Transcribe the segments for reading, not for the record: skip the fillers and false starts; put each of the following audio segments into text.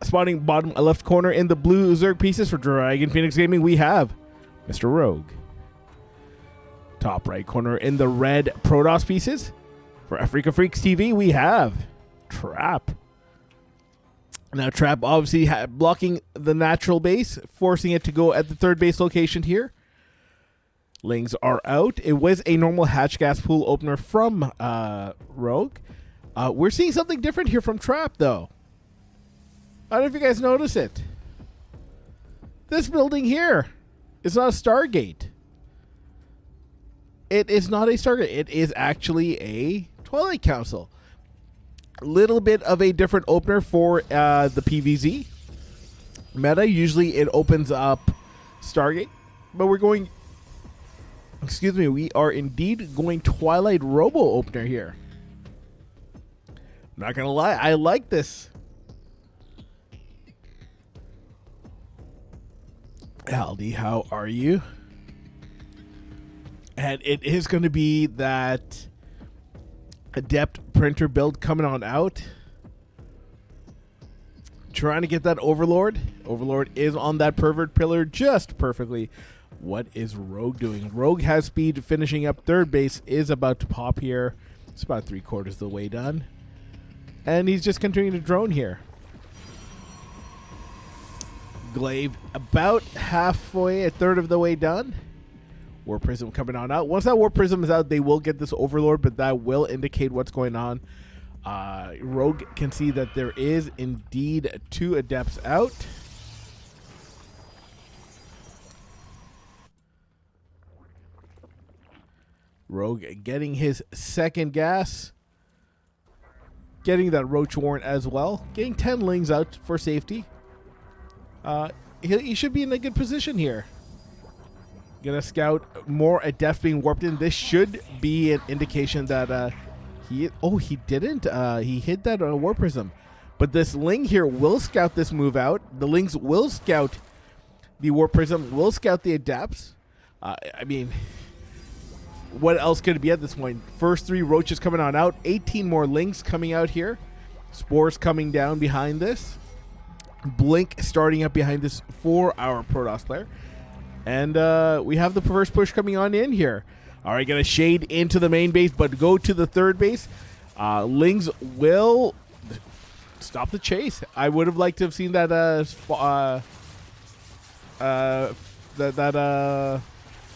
Spawning bottom left corner in the blue Zerg pieces for Dragon Phoenix Gaming, we have Mr. Rogue. Top right corner in the red Protoss pieces for Africa Freaks TV, we have Trap. Now Trap obviously blocking the natural base, forcing it to go at the third base location here. Lings are out. It was a normal hatch gas pool opener from Rogue. We're seeing something different here from Trap, though. I don't know if you guys notice it. This building here is not a Stargate. It is not a Stargate. It is actually a Twilight Council. A little bit of a different opener for the PVZ meta. Usually it opens up Stargate, but we're going... Excuse me, we are indeed going Twilight Robo opener here. I'm not going to lie, I like this. Aldi, how are you? And it is going to be that Adept printer build coming on out. Trying to get that Overlord. Overlord is on that pervert pillar just perfectly. What is Rogue doing? Rogue has speed, finishing up third base, is about to pop here. It's about 3/4 of the way done. And he's just continuing to drone here. Glaive about halfway, a third of the way done. War Prism coming on out. Once that War Prism is out, they will get this Overlord, but that will indicate what's going on. Rogue can see that there is indeed 2 Adepts out. Rogue getting his second gas. Getting that Roach Warrant as well. Getting 10 Lings out for safety. He should be in a good position here. Gonna scout more Adept being warped in. This should be an indication that he didn't. He hit that War Prism. But this Ling here will scout this move out. The Lings will scout the War Prism, will scout the Adepts. I mean... What else could it be at this point? First 3 Roaches coming on out. 18 more Lings coming out here. Spores coming down behind this. Blink starting up behind this for our Protoss player. And we have the Perverse Push coming on in here. All right, going to shade into the main base, but go to the third base. Lings will stop the chase. I would have liked to have seen that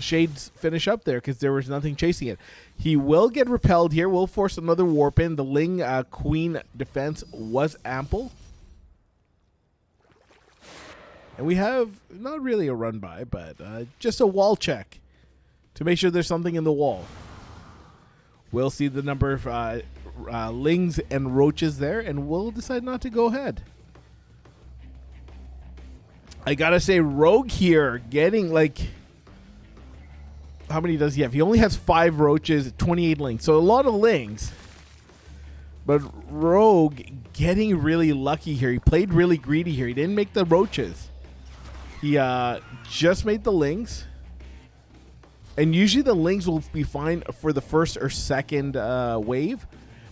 Shades finish up there because there was nothing chasing it. He will get repelled here. Will force another warp in. The Ling Queen defense was ample. And we have not really a run by, but just a wall check to make sure there's something in the wall. We'll see the number of Lings and Roaches there, and we'll decide not to go ahead. I gotta say, Rogue here getting like... How many does he have? He only has 5 Roaches, 28 Lings. So a lot of Lings. But Rogue getting really lucky here. He played really greedy here. He didn't make the Roaches. He just made the Lings. And usually the Lings will be fine for the first or second wave.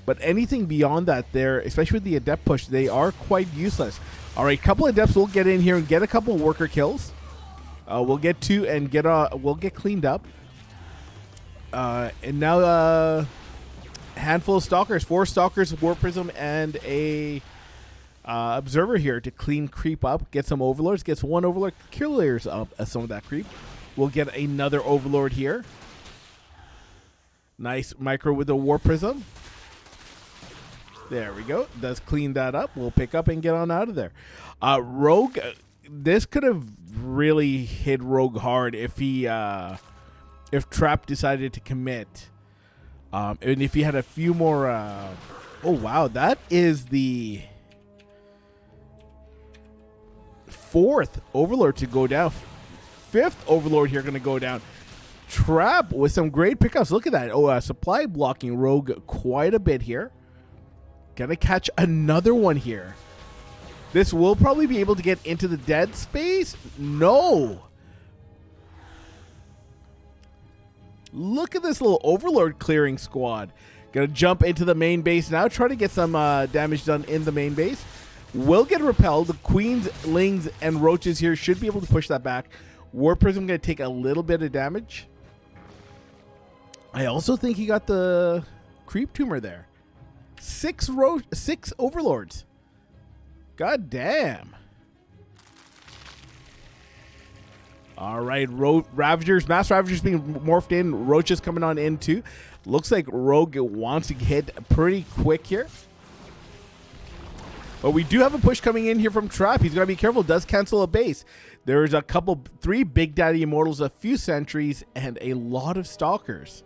But anything beyond that there, especially with the Adept push, they are quite useless. All right, a couple of Adepts will get in here and get a couple worker kills. We'll get 2 and we'll get cleaned up. And now handful of Stalkers. 4 Stalkers, War Prism, and a Observer here to clean creep up. Get some Overlords. Gets 1 Overlord. Clears up some of that creep. We'll get another Overlord here. Nice micro with the War Prism. There we go. Does clean that up. We'll pick up and get on out of there. Rogue, this could have really hit Rogue hard if he... if Trap decided to commit. And if he had a few more... oh, wow. That is the 4th Overlord to go down. 5th Overlord here going to go down. Trap with some great pickups. Look at that. Oh, supply blocking Rogue quite a bit here. Gonna catch another one here. This will probably be able to get into the dead space. No. Look at this little Overlord clearing squad. Gonna jump into the main base now. Try to get some damage done in the main base. will get repelled. The queens, lings, and roaches here should be able to push that back. War Prism going to take a little bit of damage. I also think he got the creep tumor there. 6 overlords. God damn. All right, Ravagers, Mass Ravagers being morphed in. Roaches coming on in too. Looks like Rogue wants to hit pretty quick here. But we do have a push coming in here from Trap. He's got to be careful. Does cancel a base. There's a couple, 3 Big Daddy Immortals, a few Sentries, and a lot of Stalkers.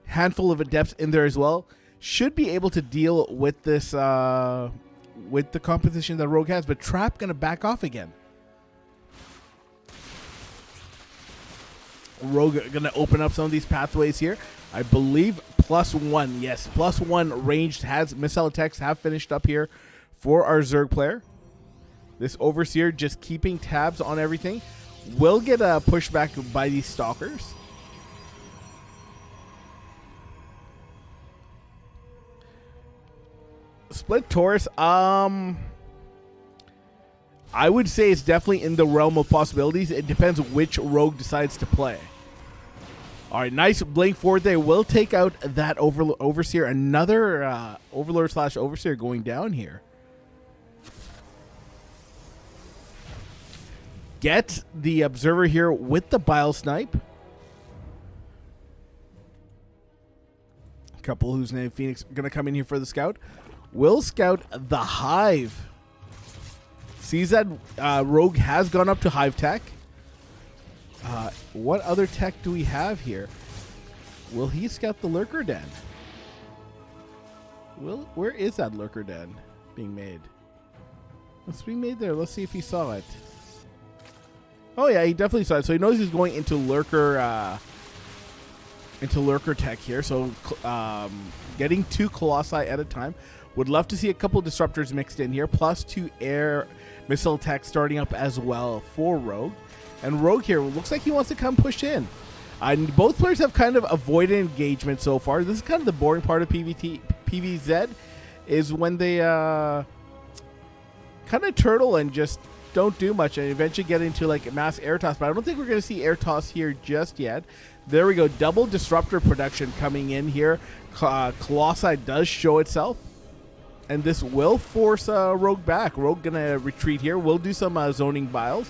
Handful of Adepts in there as well. Should be able to deal with this, with the composition that Rogue has. But Trap going to back off again. Rogue going to open up some of these pathways here. I believe +1. Yes, +1 ranged has missile attacks have finished up here for our Zerg player. This Overseer just keeping tabs on everything. Will get a pushback by these Stalkers. Split Taurus. I would say it's definitely in the realm of possibilities. It depends which Rogue decides to play. All right, nice blink forward there. Will take out that Overseer. Another Overlord / Overseer going down here. Get the Observer here with the Bile Snipe. A couple who's named Phoenix going to come in here for the Scout. Will scout the Hive. Sees that Rogue has gone up to Hive Tech. What other tech do we have here? Will he scout the Lurker Den? Where is that Lurker Den being made? It's being made there. Let's see if he saw it. Oh yeah, he definitely saw it. So he knows he's going into Lurker tech here. So getting 2 Colossi at a time. Would love to see a couple Disruptors mixed in here. +2 air missile tech starting up as well for Rogue. And Rogue here looks like he wants to come push in. Both players have kind of avoided engagement so far. This is kind of the boring part of PvZ, is when they kind of turtle and just don't do much and eventually get into like mass air toss. But I don't think we're going to see air toss here just yet. There we go. Double Disruptor production coming in here. Colossi does show itself. And this will force Rogue back. Rogue going to retreat here. We'll do some zoning biles.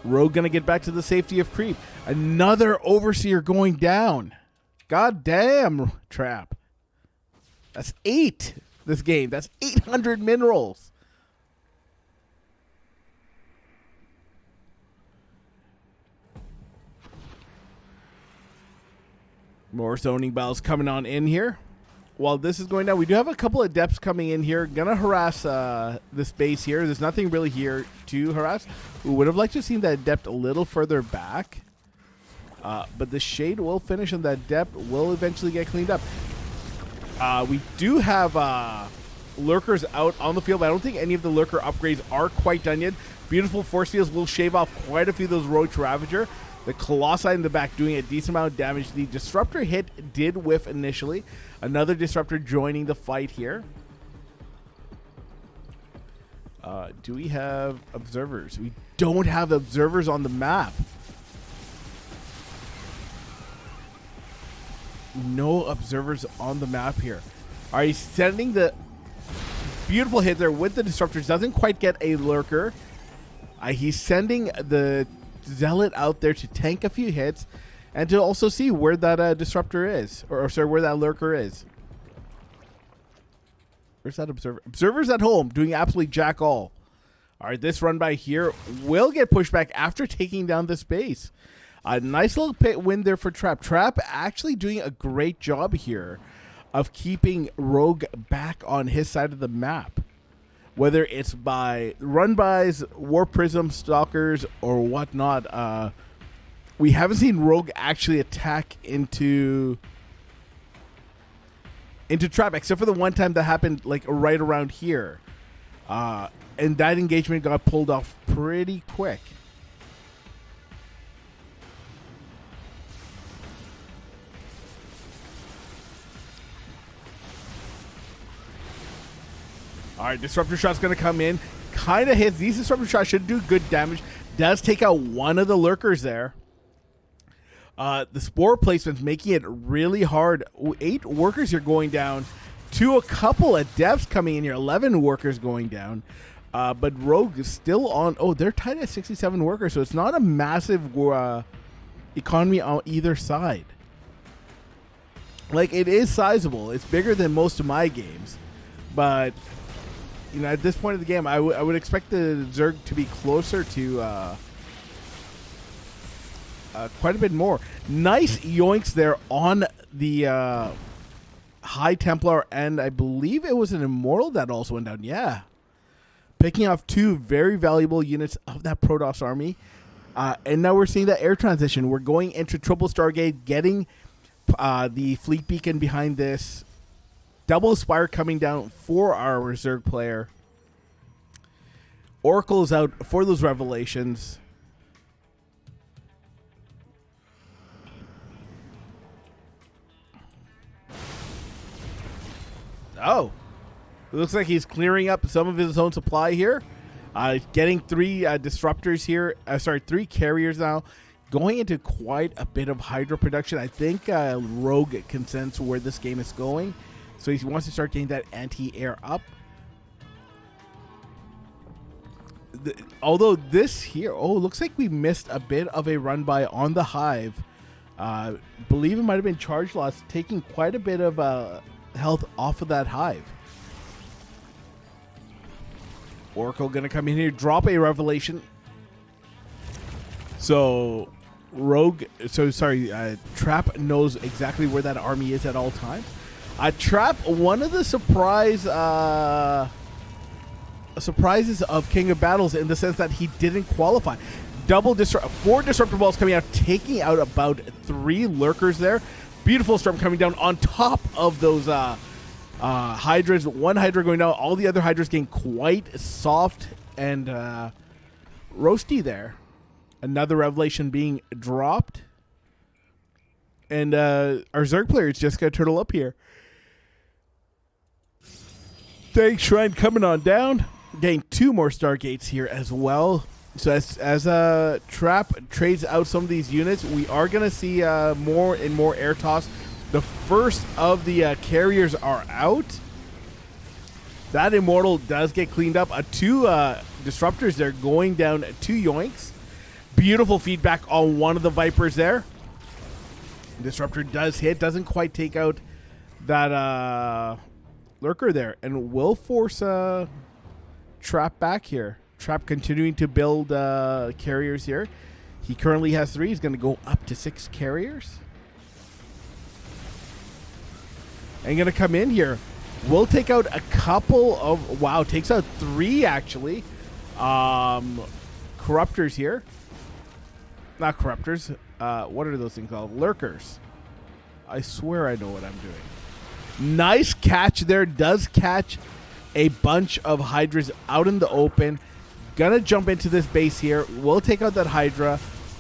Rogue going to get back to the safety of creep. Another Overseer going down. God damn, Trap. That's 8 this game. That's 800 minerals. More zoning biles coming on in here. While this is going down, we do have a couple of Adepts coming in here. Gonna harass this base here. There's nothing really here to harass. We would have liked to have seen that Adept a little further back. But the Shade will finish and that Adept will eventually get cleaned up. We do have Lurkers out on the field, but I don't think any of the Lurker upgrades are quite done yet. Beautiful Force Fields will shave off quite a few of those Roach Ravager. The Colossi in the back doing a decent amount of damage. The Disruptor hit did whiff initially. Another Disruptor joining the fight here. Do we have Observers? We don't have Observers on the map. No Observers on the map here. All right, he's sending the beautiful hit there with the Disruptors. Doesn't quite get a Lurker. He's sending the Zealot out there to tank a few hits and to also see where that Disruptor is. Or sorry, where that Lurker is. Where's that Observer? Observer's at home doing absolutely jack all. All right, this run by here will get pushed back after taking down this base. A nice little win there for Trap. Trap actually doing a great job here of keeping Rogue back on his side of the map. Whether it's by run-bys, War Prism, Stalkers, or whatnot, we haven't seen Rogue actually attack into Trap, except for the one time that happened like right around here. And that engagement got pulled off pretty quick. All right, disruptor shot's going to come in. Kind of hits. These disruptor shots should do good damage. Does take out one of the lurkers there. The spore placement's making it really hard. 8 workers here going down to a couple of depths coming in here. 11 workers going down. But Rogue is still on. Oh, they're tied at 67 workers, so it's not a massive economy on either side. Like, it is sizable. It's bigger than most of my games. But, you know, at this point of the game, I would expect the Zerg to be closer to quite a bit more. Nice yoinks there on the High Templar, and I believe it was an Immortal that also went down. Yeah. Picking off 2 very valuable units of that Protoss army. And now we're seeing that air transition. We're going into Triple Stargate, getting the Fleet Beacon behind this. Double Spire coming down for our Zerg player. Oracle is out for those revelations. Oh. It looks like he's clearing up some of his own supply here. Getting 3 disruptors here. 3 carriers now. Going into quite a bit of Hydra production. I think Rogue can sense where this game is going. So he wants to start getting that anti-air up. Although this here... Oh, looks like we missed a bit of a run by on the Hive. Believe it might have been charge loss. Taking quite a bit of health off of that Hive. Oracle going to come in here, drop a revelation. So, Trap knows exactly where that army is at all times. Trap, one of the surprises of King of Battles in the sense that he didn't qualify. 4 disruptor balls coming out, taking out about 3 lurkers there. Beautiful storm coming down on top of those Hydras. 1 Hydra going down, all the other Hydras getting quite soft and roasty there. Another revelation being dropped. And our Zerg player is just going to turtle up here. Thanks, Shrine, coming on down. Getting 2 more Stargates here as well. So as Trap trades out some of these units, we are going to see more and more air toss. The first of the carriers are out. That Immortal does get cleaned up. 2 disruptors there going down, 2 yoinks. Beautiful feedback on one of the Vipers there. Disruptor does hit, doesn't quite take out that lurker there, and will force Trap back here. Trap continuing to build carriers here. He currently has 3. He's going to go up to 6 carriers. And going to come in here. We'll take out a couple of... Wow, takes out 3 actually. Corruptors here. Not corruptors. What are those things called? Lurkers. I swear I know what I'm doing. Nice catch there. Does catch a bunch of Hydras out in the open. Gonna jump into this base here. We'll take out that Hydra.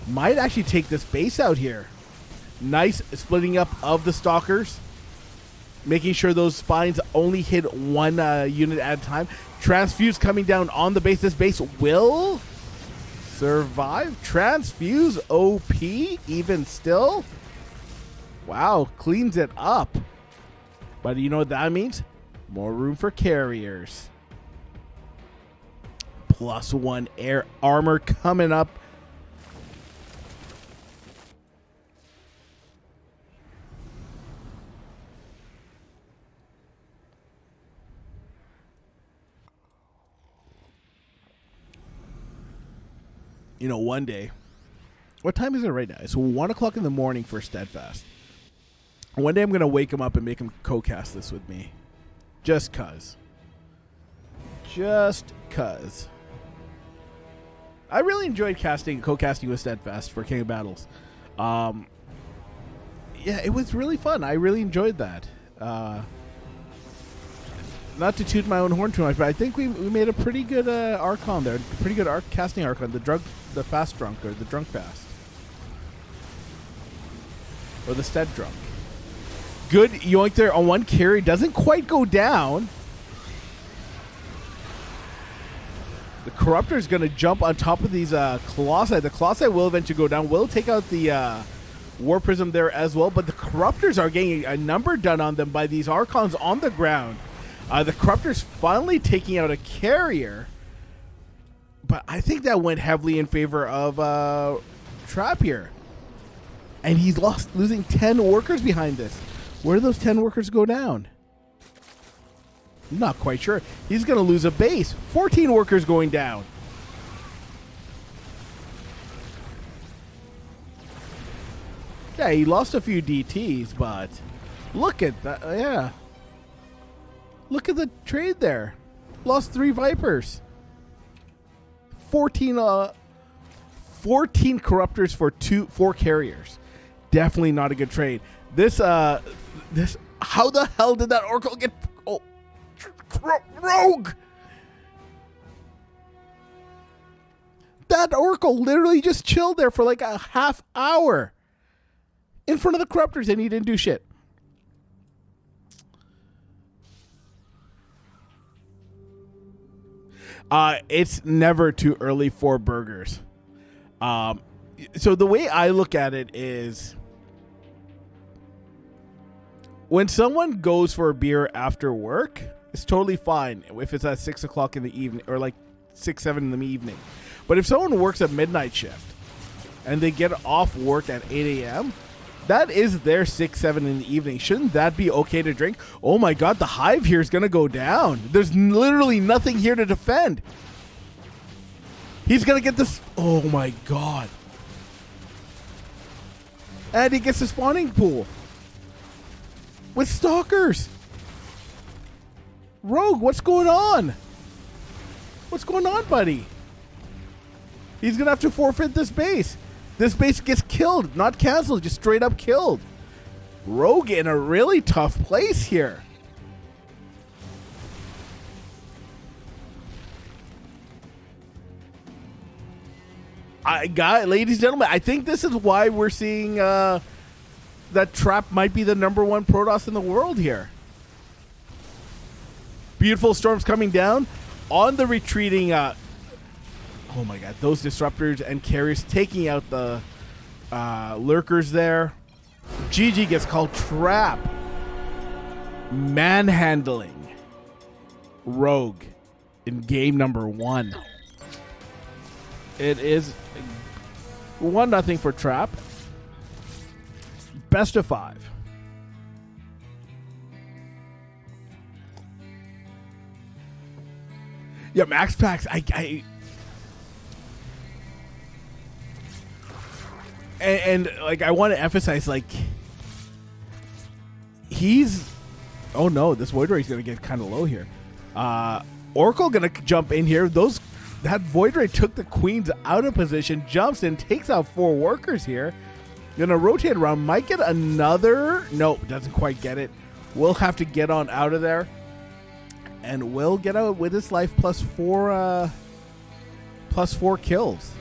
Might actually take this base out here. Nice splitting up of the Stalkers. Making sure those spines only hit 1 unit at a time. Transfuse coming down on the base. This base will survive. Transfuse OP even still. Wow, cleans it up. But you know what that means? More room for carriers. +1 air armor coming up. You know, one day, what time is it right now? It's 1 o'clock in the morning for Steadfast. One day I'm going to wake him up and make him co-cast this with me. Just cuz. Just cuz. I really enjoyed co-casting with Steadfast for King of Battles. Yeah, it was really fun. I really enjoyed that. Not to toot my own horn too much, but I think we made a pretty good Archon there. Pretty good casting Archon. The fast drunk, or the drunk fast. Or the stead drunk. Good yoink there on 1 carry. Doesn't quite go down. The Corruptor is going to jump on top of these Colossi. The Colossi will eventually go down. Will take out the War Prism there as well. But the Corruptors are getting a number done on them by these Archons on the ground. The Corruptor's finally taking out a carrier. But I think that went heavily in favor of Trap here. And he's losing 10 workers behind this. Where do those 10 workers go down? I'm not quite sure. He's going to lose a base. 14 workers going down. Yeah, he lost a few DTs, but look at that. Yeah. Look at the trade there. Lost 3 Vipers. 14 Corruptors for 4 carriers. Definitely not a good trade. This how the hell did that Oracle get... Oh, Rogue! That Oracle literally just chilled there for like a half hour in front of the Corruptors and he didn't do shit. It's never too early for burgers. So the way I look at it is, when someone goes for a beer after work, it's totally fine if it's at 6 o'clock in the evening or like 6, 7 in the evening. But if someone works a midnight shift and they get off work at 8 a.m., that is their 6, 7 in the evening. Shouldn't that be okay to drink? Oh my God, the hive here is going to go down. There's literally nothing here to defend. He's going to get this. Oh my God. And he gets the spawning pool with stalkers. Rogue, what's going on? What's going on, buddy? He's going to have to forfeit this base. This base gets killed, not canceled, just straight up killed. Rogue in a really tough place here. Ladies and gentlemen, I think this is why we're seeing that Trap might be the #1 Protoss in the world here. Beautiful storms coming down on the retreating. Oh my God, those disruptors and carriers taking out the lurkers there. GG gets called. Trap manhandling Rogue in game #1. It is 1-0 for Trap. Best of 5. Yeah, Max Packs. And like, I want to emphasize, like, he's... Oh no, this Void Ray is going to get kind of low here. Oracle going to jump in here. That Void Ray took the Queens out of position, jumps in, takes out 4 workers here. Going to rotate around, might get another... Nope, doesn't quite get it. We'll have to get on out of there. And will get out with his life +4 kills.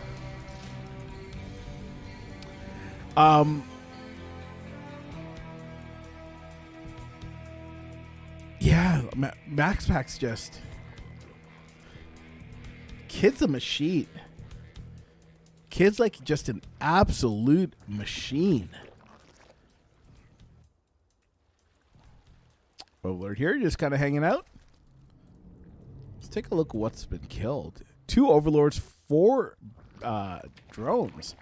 Yeah, Max Pack's just... Kid's a machine. Kid's like just an absolute machine. Overlord here, just kind of hanging out. Let's take a look at what's been killed. 2 Overlords, 4 drones.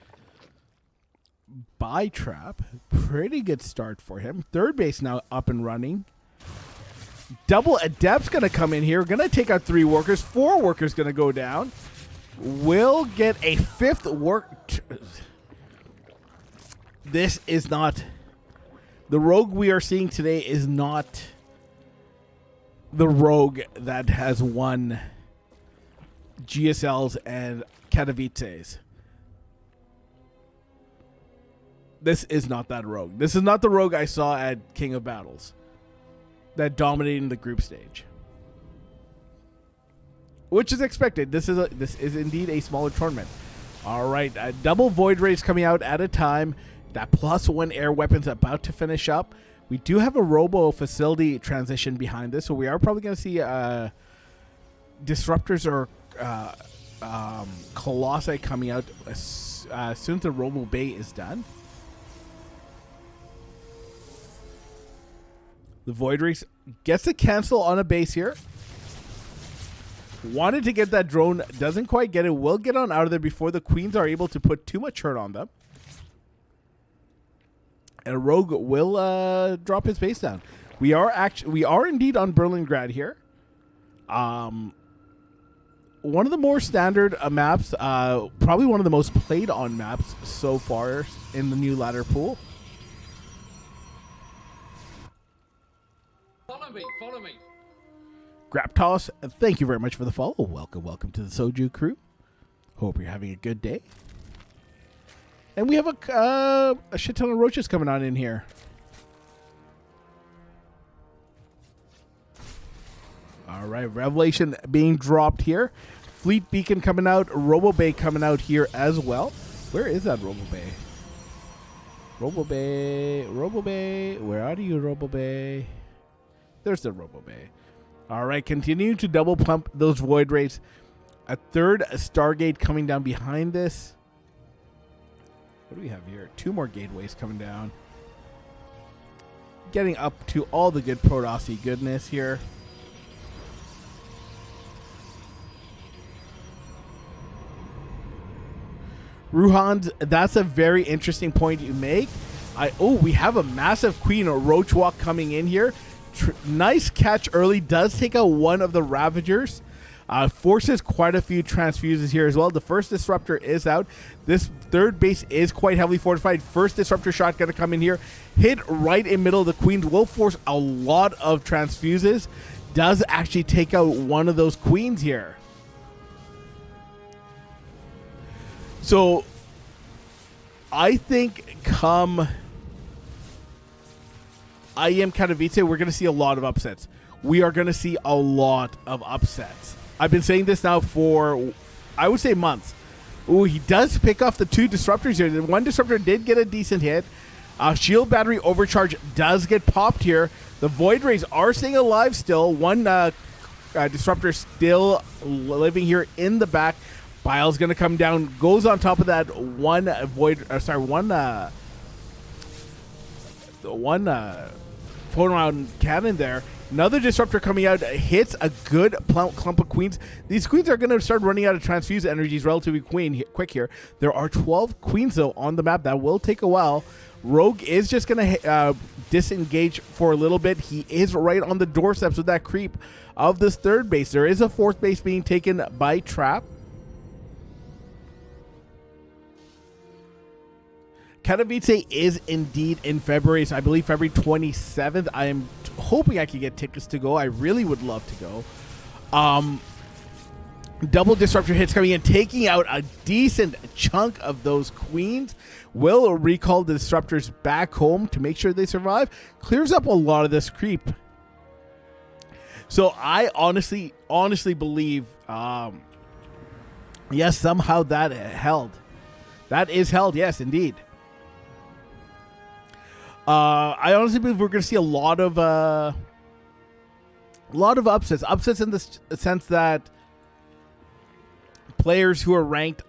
By Trap. Pretty good start for him. 3rd base now up and running. Double Adept's going to come in here. Going to take out 3 workers. 4 workers going to go down. Will get a 5th work. This is not... The Rogue we are seeing today is not the Rogue that has won GSLs and Katowices. This is not that Rogue. This is not the Rogue I saw at King of Battles that dominated the group stage, which is expected. This is indeed a smaller tournament. All right, double Void Rays coming out at a time. That +1 air weapon's about to finish up. We do have a Robo facility transition behind this, so we are probably going to see disruptors or Colossi coming out as soon as the Robo Bay is done. The Void Race gets a cancel on a base here. Wanted to get that drone, doesn't quite get it. Will get on out of there before the Queens are able to put too much hurt on them. And a Rogue will drop his base down. We are indeed on Berlingrad here. One of the more standard maps, probably one of the most played on maps so far in the new ladder pool. Follow me. Graptos, thank you very much for the follow. Welcome to the Soju crew. Hope you're having a good day. And we have a shit ton of roaches coming on in here. All right, Revelation being dropped here. Fleet Beacon coming out. Robo Bay coming out here as well. Where is that Robo Bay? Robo Bay. Where are you, Robo Bay? There's the Robo Bay. All right, continue to double pump those Void Rays. A third Stargate coming down behind this. What do we have here? 2 more gateways coming down. Getting up to all the good Protoss goodness here. Ruhans, that's a very interesting point you make. We have a massive Queen or Roach Walk coming in here. Nice catch early. Does take out one of the Ravagers. Forces quite a few transfuses here as well. The first disruptor is out. This third base is quite heavily fortified. First disruptor shot going to come in here. Hit right in middle of the Queens. Will force a lot of transfuses. Does actually take out one of those Queens here. So, I think come IEM Katowice, we're going to see a lot of upsets. We are going to see a lot of upsets. I've been saying this now for, I would say, months. Ooh, he does pick off the 2 disruptors here. The 1 disruptor did get a decent hit. Shield battery overcharge does get popped here. The Void Rays are staying alive still. 1 disruptor still living here in the back. Bile's going to come down, goes on top of that one photon cannon there. Another disruptor coming out, hits a good clump of Queens. These Queens are going to start running out of transfuse energies relatively quick here. There are 12 Queens, though, on the map. That will take a while. Rogue is just going to disengage for a little bit. He is right on the doorsteps with that creep of this third base. There is a 4th base being taken by Trap. Katowice is indeed in February, so I believe February 27th. I am hoping I can get tickets to go. I really would love to go. Double disruptor hits coming in, taking out a decent chunk of those Queens. Will recall the disruptors back home to make sure they survive. Clears up a lot of this creep. So I honestly believe, yes, somehow that held. That is held, yes, indeed. I honestly believe we're going to see a lot of upsets. Upsets in the sense that players who are ranked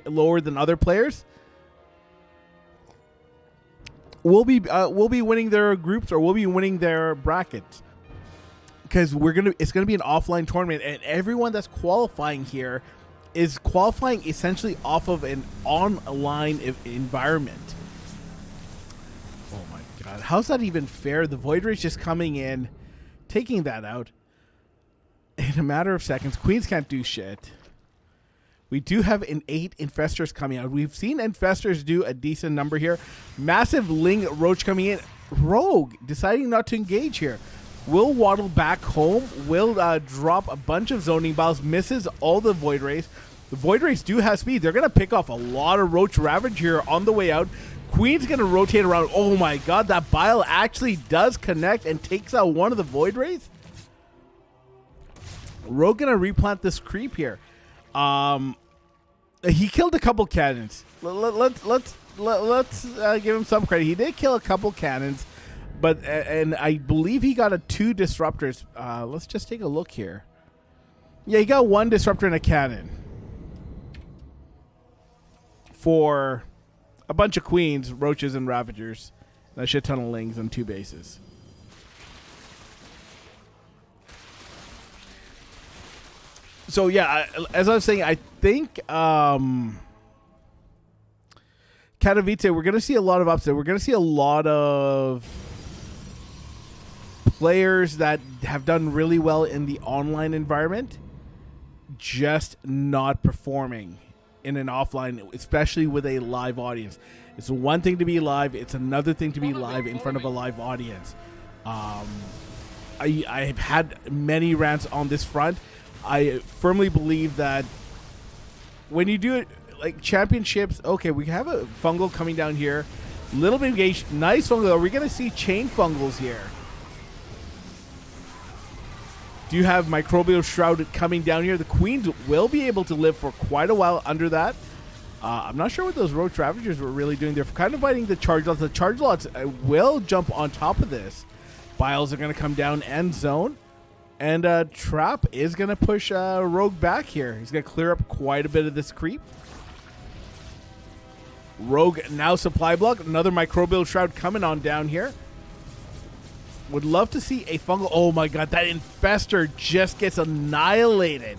lower than other players will be winning their groups or will be winning their brackets. Because it's gonna be an offline tournament, and everyone that's qualifying here is qualifying essentially off of an online environment. God, how's that even fair? The Void Race just coming in, taking that out in a matter of seconds. Queens can't do shit. We do have an 8 Infestors coming out. We've seen Infestors do a decent number here. Massive Ling Roach coming in. Rogue deciding not to engage here. Will waddle back home. Will drop a bunch of zoning balls. Misses all the Void Rays. The Void Rays do have speed. They're going to pick off a lot of Roach Ravage here on the way out. Queen's going to rotate around. Oh my god, that Bile actually does connect and takes out one of the Void Rays. Rogue going to replant this creep here. He killed a couple cannons. Let's give him some credit. He did kill a couple cannons, and I believe he got 2 disruptors. Let's just take a look here. Yeah, you got one disruptor and a cannon for a bunch of queens, roaches, and ravagers, and a shit ton of lings on 2 bases. So yeah, as I was saying, I think Katowice, we're going to see a lot of upset. We're going to see a lot of players that have done really well in the online environment just not performing in an offline, especially with a live audience. It's one thing to be live. It's another thing to be live in front of a live audience. I have had many rants on this front. I firmly believe that when you do it like championships, okay, we have a fungal coming down here. Little bit engaged. Nice fungal. Are we going to see chain fungals here? Do you have Microbial Shroud coming down here? The queens will be able to live for quite a while under that. I'm not sure what those Roach Ravagers were really doing. They're kind of fighting the Charge Lots. The Charge Lots will jump on top of this. Biles are going to come down and zone. And Trap is going to push Rogue back here. He's going to clear up quite a bit of this creep. Rogue now supply block. Another Microbial Shroud coming on down here. Would love to see a fungal. Oh my god, that Infestor just gets annihilated.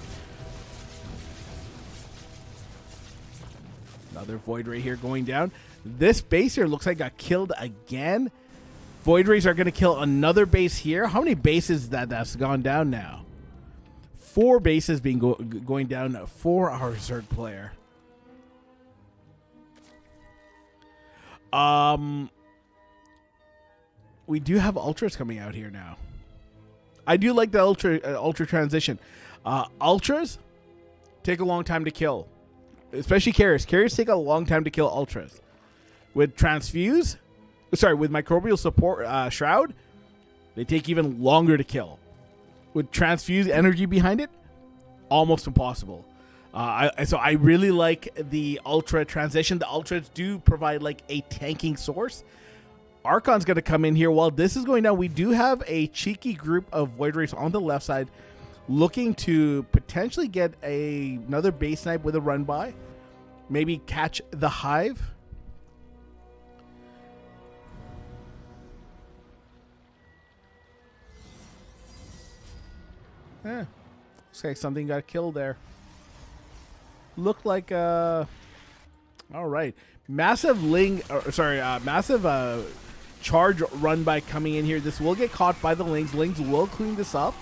Another Void Ray here going down. This base here looks like got killed again. Void Rays are going to kill another base here. How many bases that's gone down now? 4 bases being going down for our Zerg player. We do have Ultras coming out here now. I do like the Ultra transition. Ultras take a long time to kill. Especially Carriers. Carriers take a long time to kill Ultras. With Transfuse... Sorry, with Microbial Support Shroud, they take even longer to kill. With Transfuse energy behind it, almost impossible. So I really like the Ultra transition. The Ultras do provide like a tanking source. Archon's going to come in here. While this is going down, we do have a cheeky group of Void Rays on the left side looking to potentially get another base snipe with a run by. Maybe catch the Hive. Looks like something got killed there. Looked like all right. Massive massive charge run by coming in here. This will get caught by the Lings. Lings will clean this up.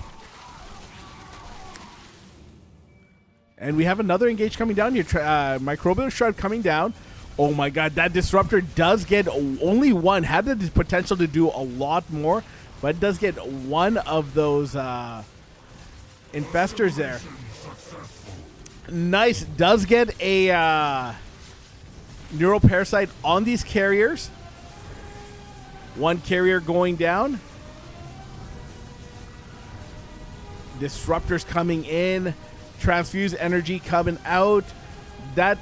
And we have another engage coming down here. Microbial Shroud coming down. Oh my god, that Disruptor does get only one. Had the potential to do a lot more, but it does get one of those Infestors there. Nice. Does get a Neural Parasite on these carriers. One carrier going down. Disruptors coming in. Transfuse energy coming out. That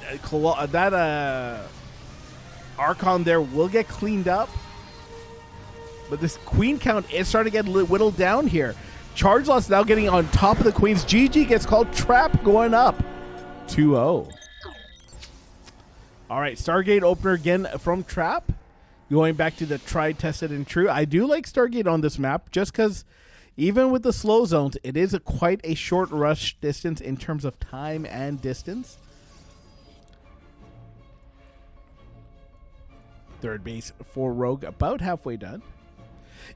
Archon there will get cleaned up. But this queen count is starting to get whittled down here. Charge Loss now getting on top of the queens. GG gets called. Trap going up 2-0. All right, Stargate opener again from Trap. Going back to the tried, tested, and true. I do like Stargate on this map just because even with the slow zones, it is quite a short rush distance in terms of time and distance. Third base for Rogue, about halfway done.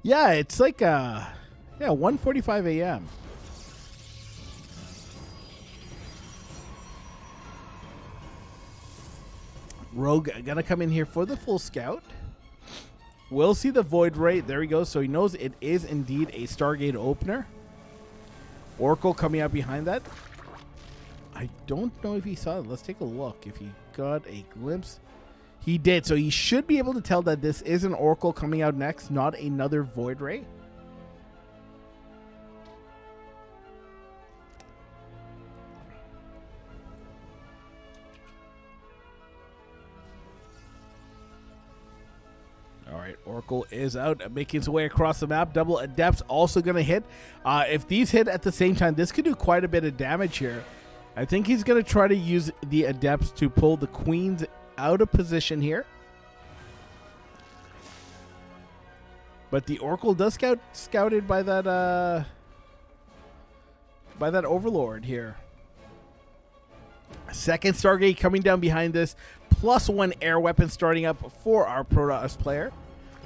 Yeah, it's like 1:45 a.m. Rogue gonna come in here for the full scout. We'll see the Void Ray. There he goes. So he knows it is indeed a Stargate opener. Oracle coming out behind that. I don't know if he saw it. Let's take a look. If he got a glimpse. He did. So he should be able to tell that this is an Oracle coming out next, not another Void Ray. Oracle is out, making its way across the map. Double Adepts also going to hit. If these hit at the same time, this could do quite a bit of damage here. I think he's going to try to use the Adepts to pull the Queens out of position here. But the Oracle does scouted by that Overlord here. Second Stargate coming down behind this. +1 air weapon starting up for our Protoss player.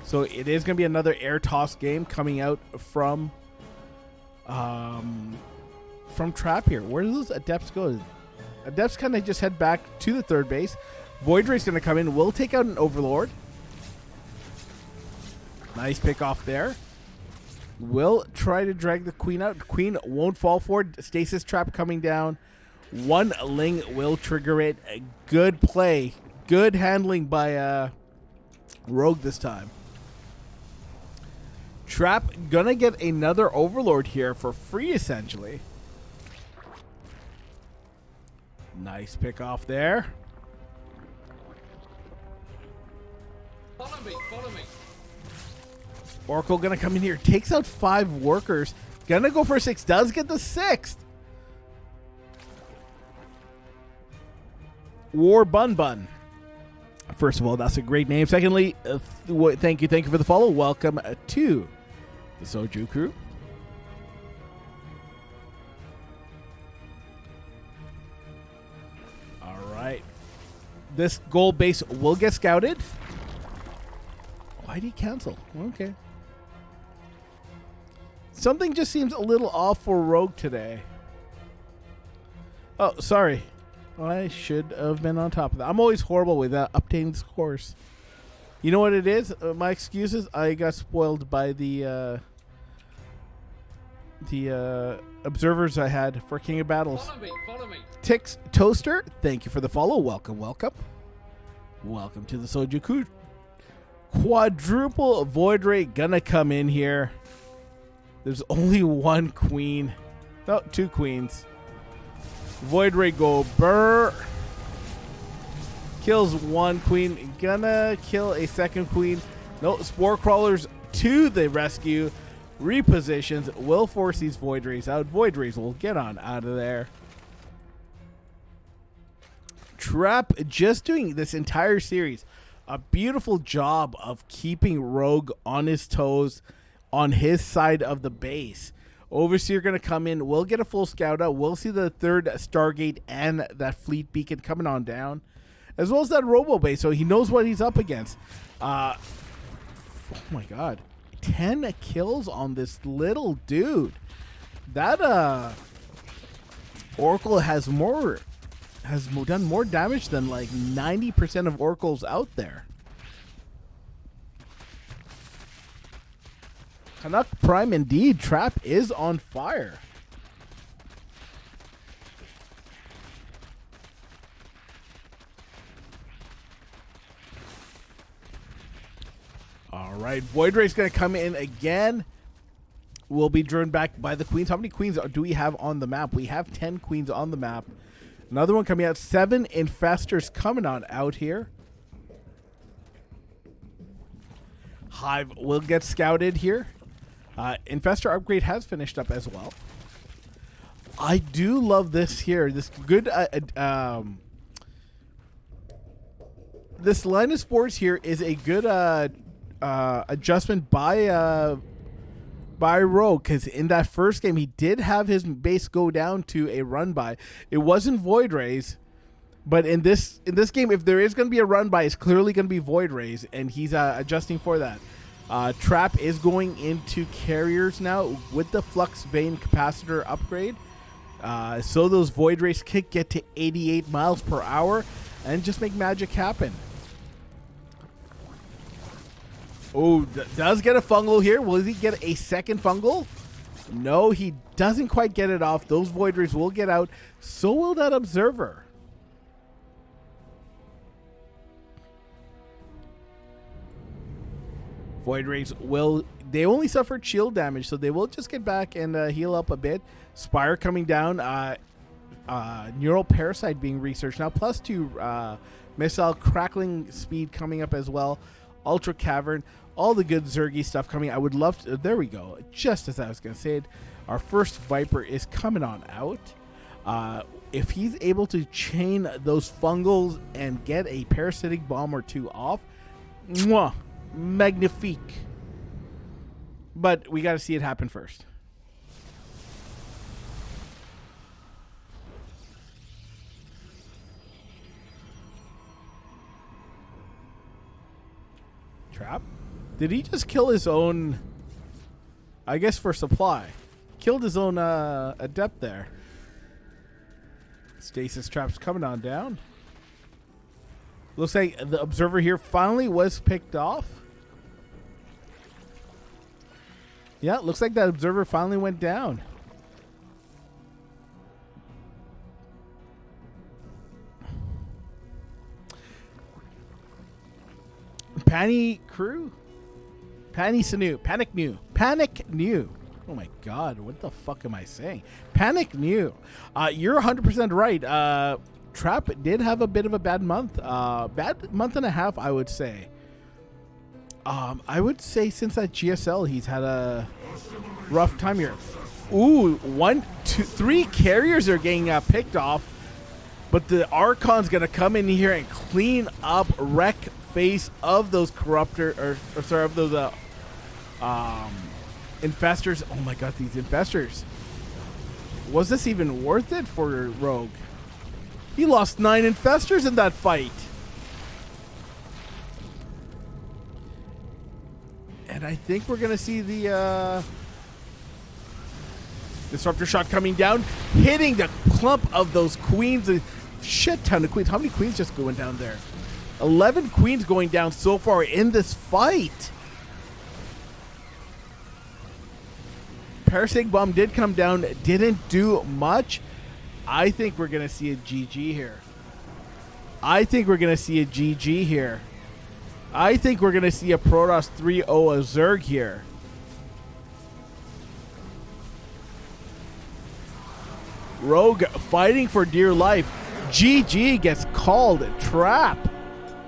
So it is going to be another air toss game coming out from Trap here. Where do those Adepts go? Adepts kind of just head back to the third base. Void Ray's going to come in. We'll take out an Overlord. Nice pick off there. We'll try to drag the Queen out. Queen won't fall for it. Stasis Trap coming down. One Ling will trigger it. A good play. Good handling by Rogue this time. Trap gonna get another Overlord here for free, essentially. Nice pick off there. Follow me, follow me. Oracle gonna come in here. Takes out 5 workers. Gonna go for 6. Does get the 6th. War Bun Bun. First of all, that's a great name. Secondly, thank you for the follow. Welcome to the Soju crew. All right. This gold base will get scouted. Why did he cancel? Okay. Something just seems a little off for Rogue today. Oh, sorry. I should have been on top of that. I'm always horrible with updating scores. You know what it is? My excuses. I got spoiled by the observers I had for King of Battles. Follow me, follow me. Tix Toaster, thank you for the follow. Welcome, welcome. Welcome to the Soju crew. Quadruple Void Ray gonna come in here. There's only one queen. No, 2 queens. Void Ray go burr. Kills 1 queen. Gonna kill a 2nd queen. No, Spore Crawlers to the rescue. Repositions. Will force these Void Rays out. Void Rays will get on out of there. Trap just doing this entire series a beautiful job of keeping Rogue on his toes on his side of the base. Overseer going to come in. We'll get a full scout out. We'll see the 3rd Stargate and that fleet beacon coming on down, as well as that robo base, so he knows what he's up against. Oh my god. 10 kills on this little dude. That Oracle has done more damage than like 90% of Oracles out there. Canuck Prime indeed. Trap is on fire. All right. Void Ray's going to come in again. Will be driven back by the queens. How many queens do we have on the map? We have 10 queens on the map. Another one coming out. 7 infestors coming on out here. Hive will get scouted here. Infestor upgrade has finished up as well. I do love this here. This good this line of spores here is a good adjustment by Rogue, because in that first game he did have his base go down to a run by. It wasn't Void Rays, but in this game, if there is going to be a run by, it's clearly going to be Void Rays, and he's adjusting for that. Trap is going into carriers now with the Flux Vein Capacitor upgrade. So those Void Rays can get to 88 miles per hour and just make magic happen. Oh, does get a fungal here. Will he get a 2nd fungal? No, he doesn't quite get it off. Those Void Rays will get out. So will that Observer. Void Rays they only suffered shield damage, so they will just get back and heal up a bit. Spire coming down. Neural Parasite being researched now. +2 missile crackling speed coming up as well. Ultra Cavern. all the good Zergy stuff coming. I would love to. There we go. Just as I was going to say it, our first Viper is coming on out. If he's able to chain those fungals and get a parasitic bomb or two off, mwah, magnifique. But we got to see it happen first. Trap? Did he just kill his own? I guess for supply. Killed his own adept there. Stasis trap's coming on down. Looks like the observer here finally was picked off. Yeah, it looks like that observer finally went down. Panic New. Oh my god, what the fuck am I saying? Panic New. You're 100% right. Trap did have a bit of a bad month. Bad month and a half, I would say. I would say since that GSL, he's had a rough time here. Ooh, 1, 2, 3 carriers are getting picked off. But the Archon's going to come in here and clean up wreck face of those corruptor, or sorry, of those infestors. Oh my god, these infestors. Was this even worth it for Rogue? He lost 9 infestors in that fight. And I think we're going to see the disruptor shot coming down, hitting the clump of those queens. A shit ton of queens. How many queens just going down there? 11 queens going down so far in this fight. Parasitic bomb did come down, didn't do much. I think we're going to see a GG here. I think we're going to see a GG here. I think we're going to see a Protoss 3-0 a Zerg here. Rogue fighting for dear life. GG gets called. Trap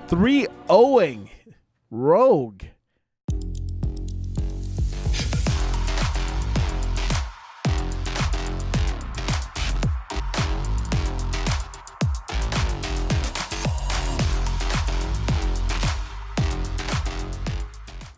3-0ing Rogue.